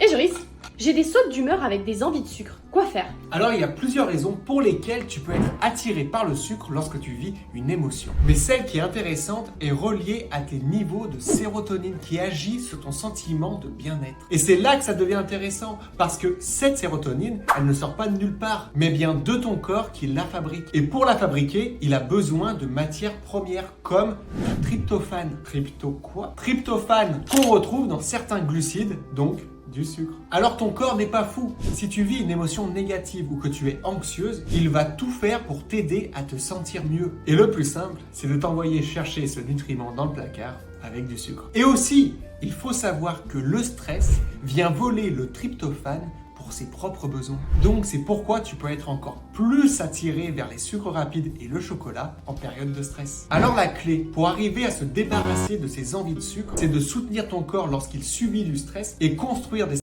Et Joris, j'ai des sautes d'humeur avec des envies de sucre. Quoi faire? Alors il y a plusieurs raisons pour lesquelles tu peux être attiré par le sucre lorsque tu vis une émotion. Mais celle qui est intéressante est reliée à tes niveaux de sérotonine qui agit sur ton sentiment de bien-être. Et c'est là que ça devient intéressant parce que cette sérotonine, elle ne sort pas de nulle part, mais bien de ton corps qui la fabrique. Et pour la fabriquer, il a besoin de matières premières comme du tryptophane. Tryptophane qu'on retrouve dans certains glucides, donc du sucre. Alors ton corps n'est pas fou. Si tu vis une émotion négative ou que tu es anxieuse, il va tout faire pour t'aider à te sentir mieux. Et le plus simple, c'est de t'envoyer chercher ce nutriment dans le placard avec du sucre. Et aussi, il faut savoir que le stress vient voler le tryptophane pour ses propres besoins. Donc c'est pourquoi tu peux être encore plus attiré vers les sucres rapides et le chocolat en période de stress. Alors la clé pour arriver à se débarrasser de ces envies de sucre, c'est de soutenir ton corps lorsqu'il subit du stress et construire des